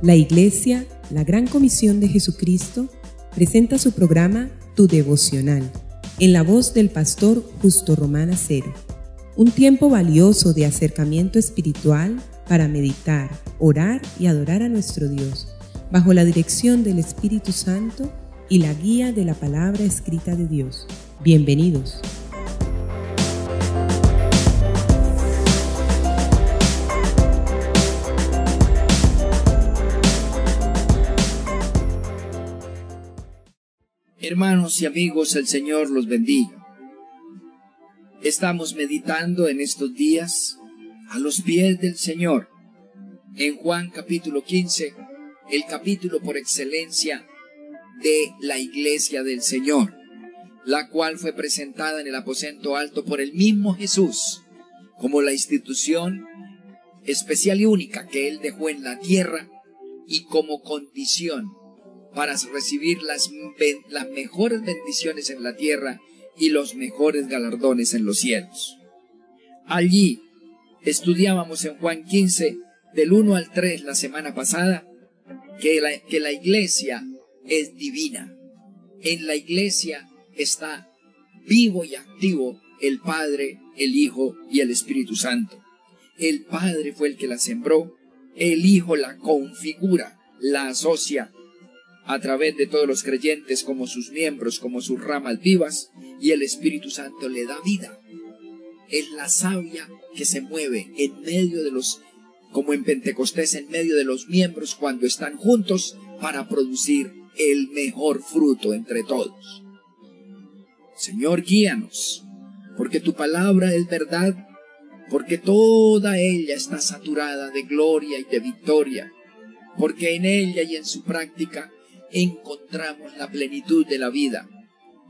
La Iglesia, la Gran Comisión de Jesucristo, presenta su programa Tu Devocional, en la voz del pastor Justo Román Acero. Un tiempo valioso de acercamiento espiritual para meditar, orar y adorar a nuestro Dios, bajo la dirección del Espíritu Santo y la guía de la palabra escrita de Dios. Bienvenidos. Hermanos y amigos, el Señor los bendiga. Estamos meditando en estos días a los pies del Señor. En Juan capítulo 15, el capítulo por excelencia de la iglesia del Señor, la cual fue presentada en el aposento alto por el mismo Jesús como la institución especial y única que Él dejó en la tierra y como condición para recibir las mejores bendiciones en la tierra y los mejores galardones en los cielos. Allí estudiábamos en Juan 15, del 1 al 3 la semana pasada, que la iglesia es divina. En la iglesia está vivo y activo el Padre, el Hijo y el Espíritu Santo. El Padre fue el que la sembró, el Hijo la configura, la asocia a través de todos los creyentes como sus miembros, como sus ramas vivas, y el Espíritu Santo le da vida. Es la savia que se mueve en medio de los, como en Pentecostés, en medio de los miembros cuando están juntos para producir el mejor fruto entre todos. Señor, guíanos, porque tu palabra es verdad, porque toda ella está saturada de gloria y de victoria, porque en ella y en su práctica encontramos la plenitud de la vida,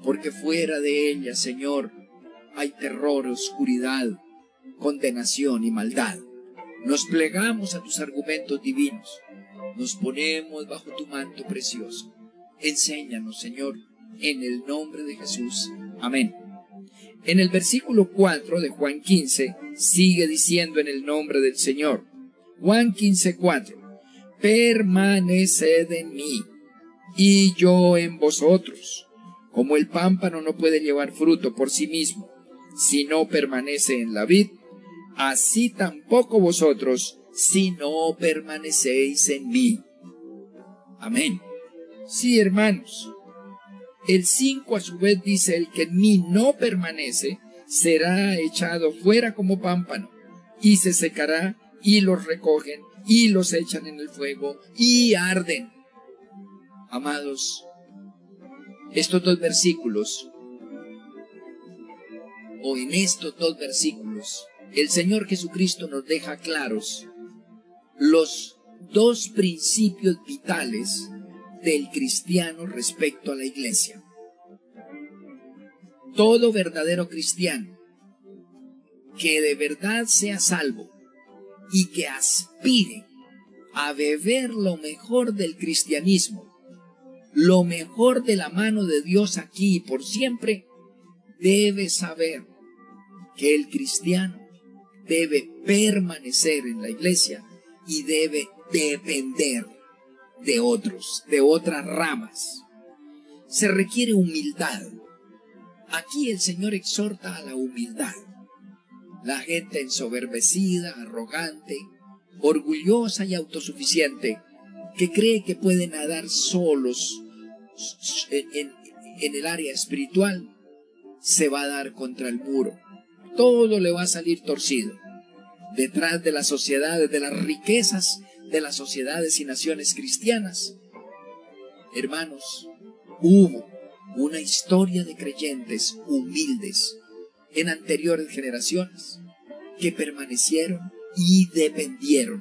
porque fuera de ella, Señor, hay terror, oscuridad, condenación y maldad. Nos plegamos a tus argumentos divinos, nos ponemos bajo tu manto precioso. Enséñanos, Señor, en el nombre de Jesús. Amén. En el versículo 4 de Juan 15 sigue diciendo en el nombre del Señor. Juan 15:4: permaneced en mí y yo en vosotros. Como el pámpano no puede llevar fruto por sí mismo si no permanece en la vid, así tampoco vosotros si no permanecéis en mí. Amén. Sí, hermanos. El 5 a su vez dice: el que en mí no permanece será echado fuera como pámpano y se secará, y los recogen y los echan en el fuego y arden. Amados, estos dos versículos, o en estos dos versículos, el Señor Jesucristo nos deja claros los dos principios vitales del cristiano respecto a la iglesia. Todo verdadero cristiano que de verdad sea salvo y que aspire a beber lo mejor del cristianismo, lo mejor de la mano de Dios aquí y por siempre, debe saber que el cristiano debe permanecer en la iglesia y debe depender de otros, de otras ramas. Se requiere humildad. Aquí el Señor exhorta a la humildad. La gente ensoberbecida, arrogante, orgullosa y autosuficiente, que cree que puede nadar solos en el área espiritual, se va a dar contra el muro. Todo le va a salir torcido. Detrás de las sociedades, de las riquezas de las sociedades y naciones cristianas, hermanos, hubo una historia de creyentes humildes en anteriores generaciones que permanecieron y dependieron.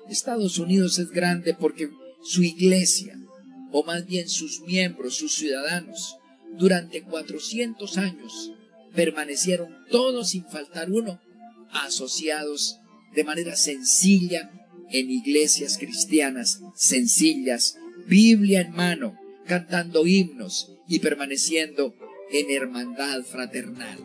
Estados Unidos es grande porque su iglesia, o más bien sus miembros, sus ciudadanos, durante 400 años permanecieron todos sin faltar uno, asociados de manera sencilla en iglesias cristianas sencillas, Biblia en mano, cantando himnos y permaneciendo en hermandad fraternal.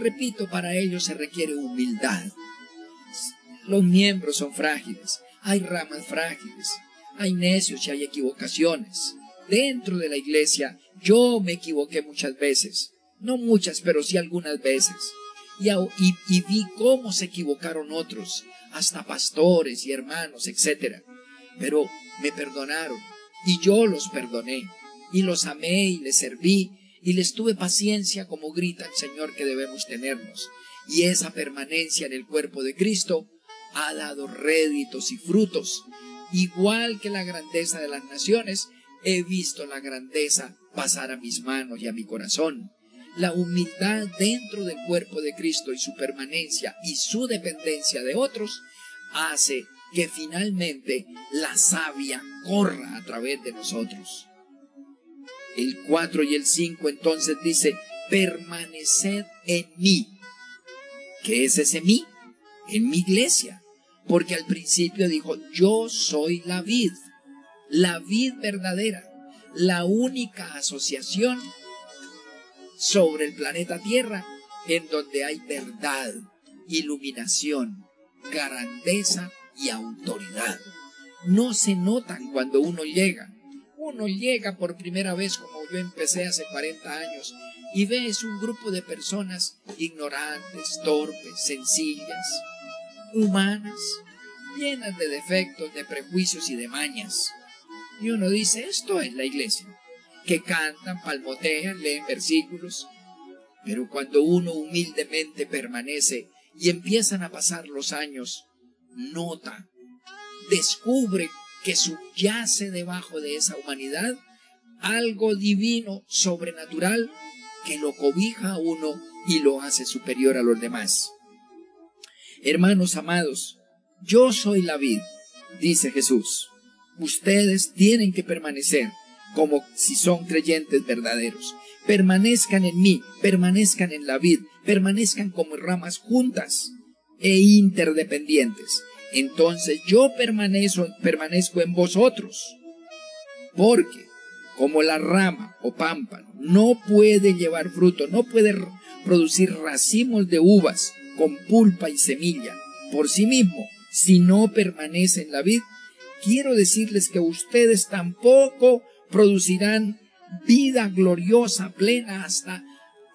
Repito, para ello se requiere humildad. Los miembros son frágiles, hay ramas frágiles, hay necios y hay equivocaciones. Dentro de la iglesia yo me equivoqué muchas veces, no muchas, pero sí algunas veces. Y vi cómo se equivocaron otros, hasta pastores y hermanos, etc. Pero me perdonaron y yo los perdoné y los amé y les serví y les tuve paciencia, como grita el Señor que debemos tenernos. Y esa permanencia en el cuerpo de Cristo ha dado réditos y frutos. Igual que la grandeza de las naciones, he visto la grandeza pasar a mis manos y a mi corazón. La humildad dentro del cuerpo de Cristo y su permanencia y su dependencia de otros hace que finalmente la savia corra a través de nosotros. El 4 y el 5 entonces dice: permaneced en mí. ¿Qué es ese mí? En mi iglesia. Porque al principio dijo: yo soy la vid verdadera, la única asociación sobre el planeta Tierra en donde hay verdad, iluminación, grandeza y autoridad. No se notan cuando uno llega. Uno llega por primera vez, como yo empecé hace 40 años, y ves un grupo de personas ignorantes, torpes, sencillas, humanas, llenas de defectos, de prejuicios y de mañas. Y uno dice: esto es la iglesia, que cantan, palmotean, leen versículos. Pero cuando uno humildemente permanece y empiezan a pasar los años, nota, descubre que subyace debajo de esa humanidad algo divino, sobrenatural, que lo cobija a uno y lo hace superior a los demás. Hermanos amados, yo soy la vid, dice Jesús. Ustedes tienen que permanecer como si son creyentes verdaderos. Permanezcan en mí, permanezcan en la vid, permanezcan como ramas juntas e interdependientes. Entonces yo permanezco en vosotros. Porque como la rama o pámpano no puede llevar fruto, no puede producir racimos de uvas con pulpa y semilla por sí mismo, si no permanece en la vid, quiero decirles que ustedes tampoco producirán vida gloriosa, plena, hasta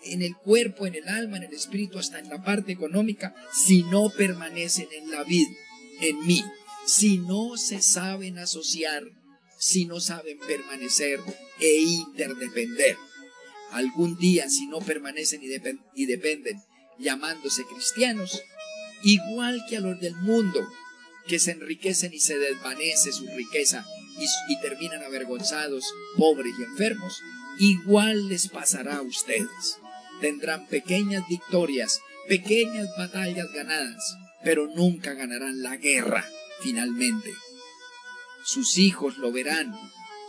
en el cuerpo, en el alma, en el espíritu, hasta en la parte económica, si no permanecen en la vid, en mí, si no se saben asociar, si no saben permanecer e interdepender. Algún día, si no permanecen y dependen, llamándose cristianos, igual que a los del mundo, que se enriquecen y se desvanece su riqueza y terminan avergonzados, pobres y enfermos, igual les pasará a ustedes. Tendrán pequeñas victorias, pequeñas batallas ganadas, pero nunca ganarán la guerra finalmente. Sus hijos lo verán,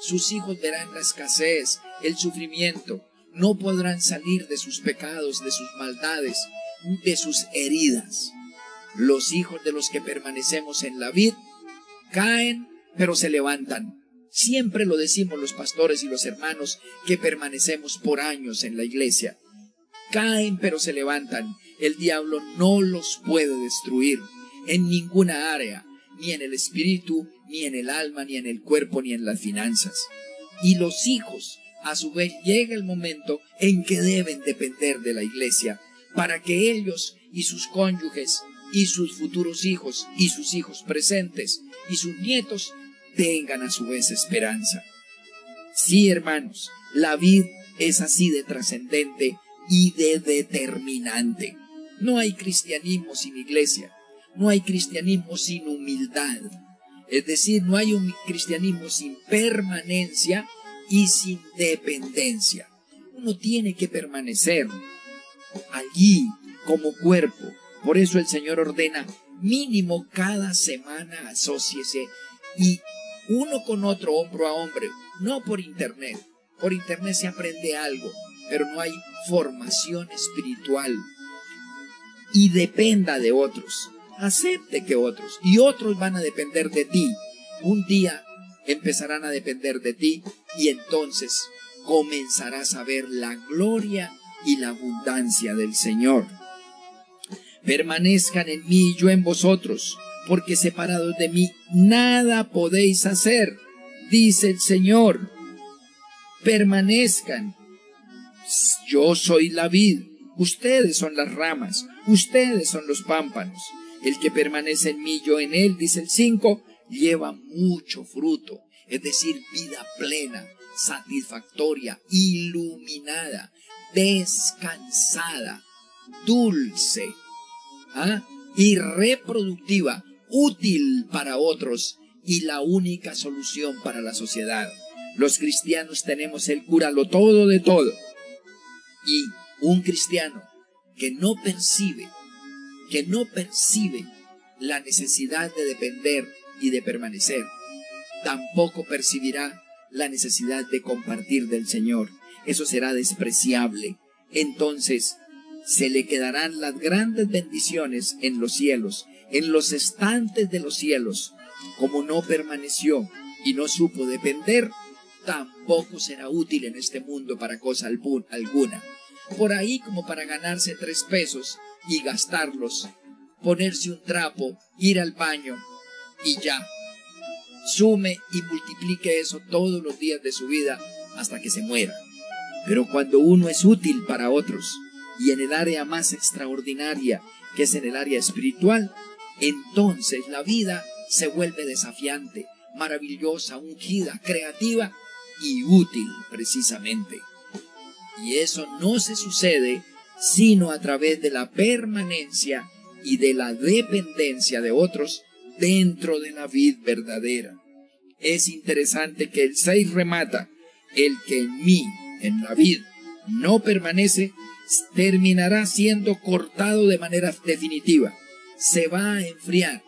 sus hijos verán la escasez, el sufrimiento, no podrán salir de sus pecados, de sus maldades, de sus heridas. Los hijos de los que permanecemos en la vid caen, pero se levantan. Siempre lo decimos los pastores y los hermanos que permanecemos por años en la iglesia. Caen, pero se levantan. El diablo no los puede destruir en ninguna área, ni en el espíritu, ni en el alma, ni en el cuerpo, ni en las finanzas. Y los hijos, a su vez, llega el momento en que deben depender de la iglesia para que ellos y sus cónyuges y sus futuros hijos y sus hijos presentes y sus nietos tengan a su vez esperanza. Sí, hermanos, la vid es así de trascendente y de determinante. No hay cristianismo sin iglesia, no hay cristianismo sin humildad, es decir, no hay un cristianismo sin permanencia y sin dependencia. Uno tiene que permanecer allí como cuerpo. Por eso el Señor ordena mínimo cada semana asóciese y uno con otro, hombro a hombro, no por internet. Por internet se aprende algo, pero no hay formación espiritual. Y dependa de otros, acepte que otros, y otros van a depender de ti. Un día empezarán a depender de ti y entonces comenzarás a ver la gloria y la abundancia del Señor. Permanezcan en mí y yo en vosotros, porque separados de mí nada podéis hacer, dice el Señor. Permanezcan. Yo soy la vid, ustedes son las ramas, ustedes son los pámpanos. El que permanece en mí, yo en él, dice el 5, lleva mucho fruto, es decir, vida plena, satisfactoria, iluminada, descansada, dulce, y reproductiva, útil para otros y la única solución para la sociedad. Los cristianos tenemos el cúralo todo de todo. Y un cristiano que no percibe la necesidad de depender y de permanecer, tampoco percibirá la necesidad de compartir del Señor. Eso será despreciable. Entonces se le quedarán las grandes bendiciones en los cielos, en los estantes de los cielos. Como no permaneció y no supo depender, tampoco será útil en este mundo para cosa alguna. Por ahí, como para ganarse 3 pesos y gastarlos, ponerse un trapo, ir al baño y ya. Sume y multiplique eso todos los días de su vida hasta que se muera. Pero cuando uno es útil para otros, y en el área más extraordinaria, que es en el área espiritual, entonces la vida se vuelve desafiante, maravillosa, ungida, creativa y útil precisamente. Y eso no se sucede sino a través de la permanencia y de la dependencia de otros dentro de la vid verdadera. Es interesante que el 6 remata: el que en mí, en la vid, no permanece, terminará siendo cortado de manera definitiva. Se va a enfriar,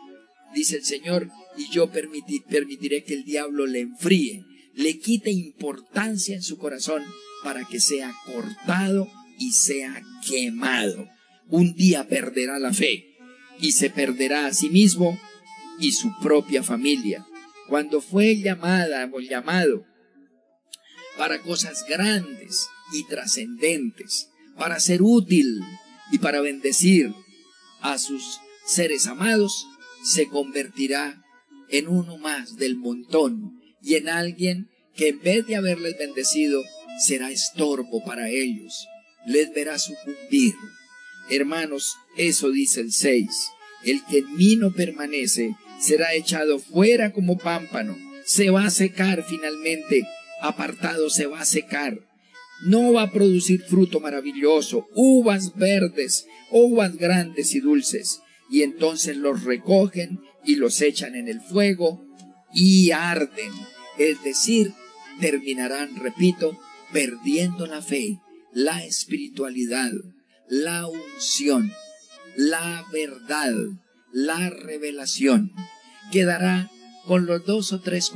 dice el Señor, y yo permitiré que el diablo le enfríe, le quite importancia en su corazón para que sea cortado y sea quemado. Un día perderá la fe y se perderá a sí mismo y su propia familia. Cuando fue llamada o llamado para cosas grandes y trascendentes, para ser útil y para bendecir a sus seres amados, se convertirá en uno más del montón y en alguien que en vez de haberles bendecido, será estorbo para ellos, les verá sucumbir. Hermanos, eso dice el 6, el que en mí no permanece será echado fuera como pámpano, se va a secar finalmente, apartado se va a secar, no va a producir fruto maravilloso, uvas verdes, uvas grandes y dulces, y entonces los recogen y los echan en el fuego y arden, es decir, terminarán, repito, perdiendo la fe, la espiritualidad, la unción, la verdad, la revelación. Quedará con los 2 o 3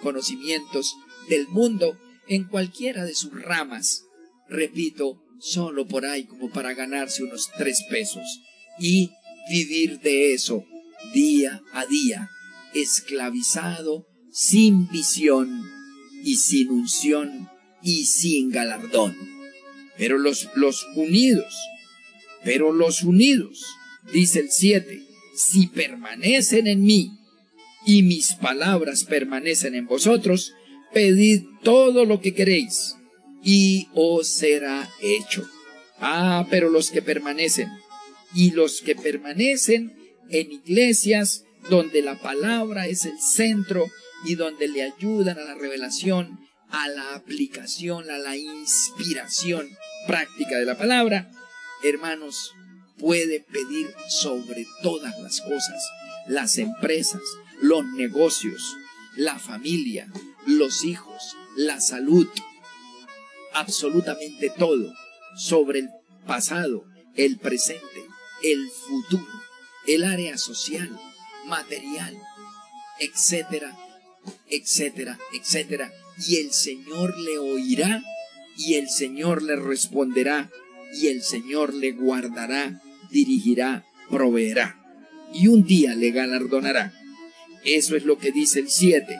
conocimientos del mundo en cualquiera de sus ramas, repito, solo por ahí como para ganarse unos 3 pesos y vivir de eso día a día, esclavizado, sin visión y sin unción y sin galardón. Pero los unidos, dice el 7, si permanecen en mí y mis palabras permanecen en vosotros, pedid todo lo que queréis y os será hecho. Pero los que permanecen en iglesias donde la palabra es el centro y donde le ayudan a la revelación, a la aplicación, a la inspiración práctica de la palabra, hermanos, pueden pedir sobre todas las cosas, las empresas, los negocios, la familia, los hijos, la salud, absolutamente todo, sobre el pasado, el presente, el futuro, el área social, material, etcétera, etcétera, etcétera. Y el Señor le oirá, y el Señor le responderá, y el Señor le guardará, dirigirá, proveerá, y un día le galardonará. Eso es lo que dice el 7.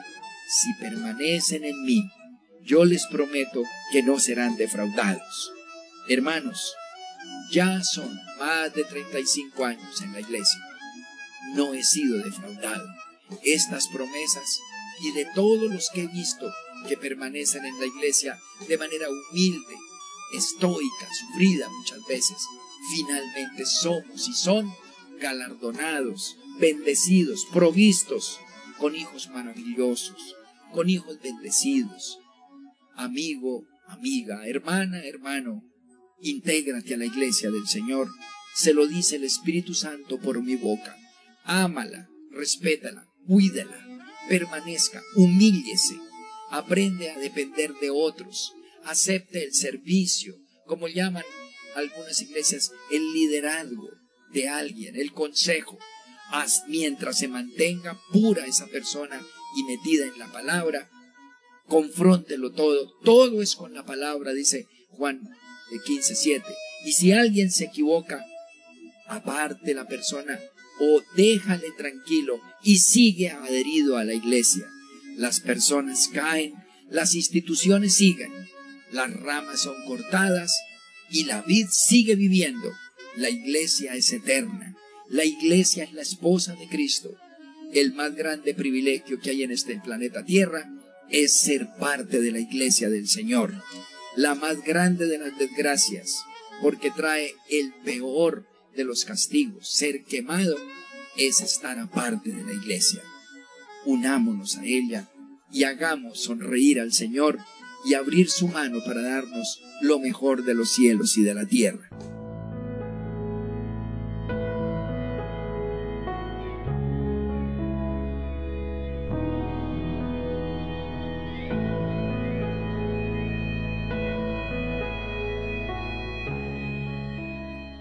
Si permanecen en mí, yo les prometo que no serán defraudados. Hermanos, Ya son más de 35 años en la iglesia. No he sido defraudado. Estas promesas y de todos los que he visto que permanecen en la iglesia de manera humilde, estoica, sufrida muchas veces, finalmente somos y son galardonados, bendecidos, provistos con hijos maravillosos, con hijos bendecidos. Amigo, amiga, hermana, hermano, intégrate a la iglesia del Señor. Se lo dice el Espíritu Santo por mi boca. Ámala, respétala, cuídala, permanezca, humíllese, aprende a depender de otros, acepte el servicio, como llaman algunas iglesias, el liderazgo de alguien, el consejo, mientras se mantenga pura esa persona y metida en la palabra. Confróntelo todo, todo es con la palabra, dice Juan 15:7. Y si alguien se equivoca, aparte la persona o déjale tranquilo y sigue adherido a la iglesia. Las personas caen, las instituciones siguen, las ramas son cortadas y la vid sigue viviendo. La iglesia es eterna, la iglesia es la esposa de Cristo. El más grande privilegio que hay en este planeta Tierra es ser parte de la iglesia del Señor. La más grande de las desgracias, porque trae el peor de los castigos, ser quemado, es estar aparte de la iglesia. Unámonos a ella y hagamos sonreír al Señor y abrir su mano para darnos lo mejor de los cielos y de la tierra.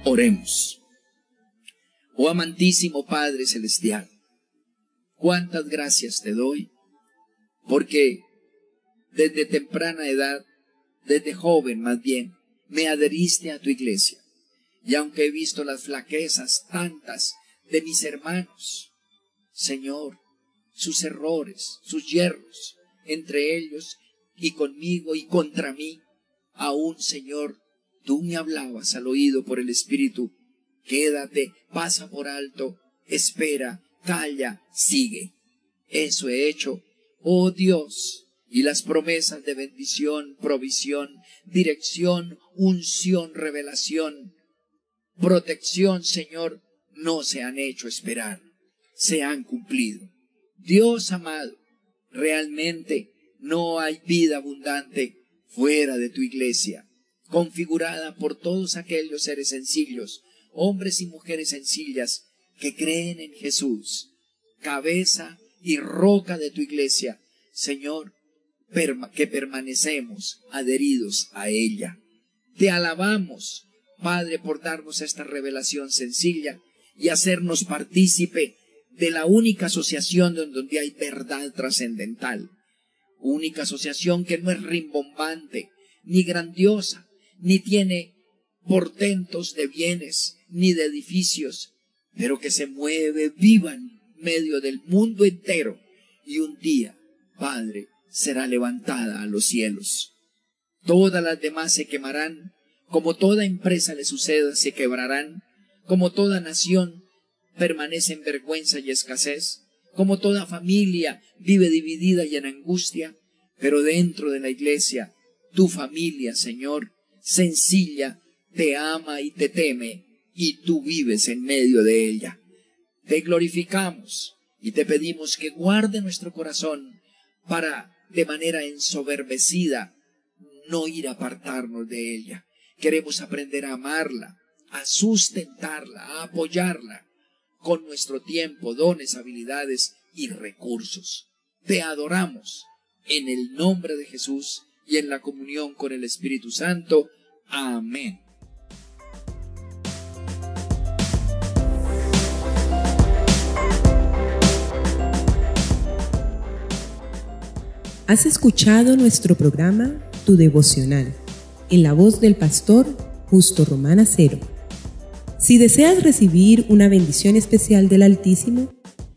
Oremos. Oh amantísimo Padre Celestial, cuántas gracias te doy, porque desde temprana edad, desde joven más bien, me adheriste a tu iglesia. Y aunque he visto las flaquezas tantas de mis hermanos, Señor, sus errores, sus yerros, entre ellos y conmigo y contra mí, aún, Señor, tú me hablabas al oído por el Espíritu. Quédate, pasa por alto, espera, calla, sigue. Eso he hecho, oh Dios, y las promesas de bendición, provisión, dirección, unción, revelación, protección, Señor, no se han hecho esperar, se han cumplido. Dios amado, realmente no hay vida abundante fuera de tu iglesia, configurada por todos aquellos seres sencillos, hombres y mujeres sencillas que creen en Jesús, cabeza y roca de tu iglesia, Señor, que permanecemos adheridos a ella. Te alabamos, Padre, por darnos esta revelación sencilla y hacernos partícipe de la única asociación donde hay verdad trascendental, única asociación que no es rimbombante, ni grandiosa, ni tiene portentos de bienes, ni de edificios, pero que se mueve viva en medio del mundo entero, y un día, Padre, será levantada a los cielos. Todas las demás se quemarán, como toda empresa le suceda, se quebrarán, como toda nación permanece en vergüenza y escasez, como toda familia vive dividida y en angustia, pero dentro de la iglesia, tu familia, Señor, sencilla, te ama y te teme, y tú vives en medio de ella. Te glorificamos y te pedimos que guarde nuestro corazón para, de manera ensoberbecida, no ir a apartarnos de ella. Queremos aprender a amarla, a sustentarla, a apoyarla con nuestro tiempo, dones, habilidades y recursos. Te adoramos en el nombre de Jesús y en la comunión con el Espíritu Santo. Amén. Has escuchado nuestro programa Tu Devocional, en la voz del pastor Justo Román Acero. Si deseas recibir una bendición especial del Altísimo,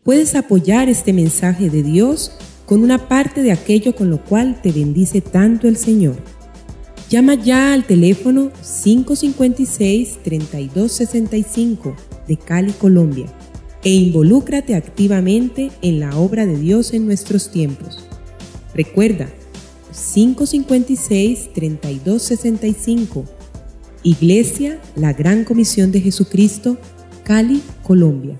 puedes apoyar este mensaje de Dios con una parte de aquello con lo cual te bendice tanto el Señor. Llama ya al teléfono 556-3265 de Cali, Colombia, e involúcrate activamente en la obra de Dios en nuestros tiempos. Recuerda, 556-3265, Iglesia La Gran Comisión de Jesucristo, Cali, Colombia.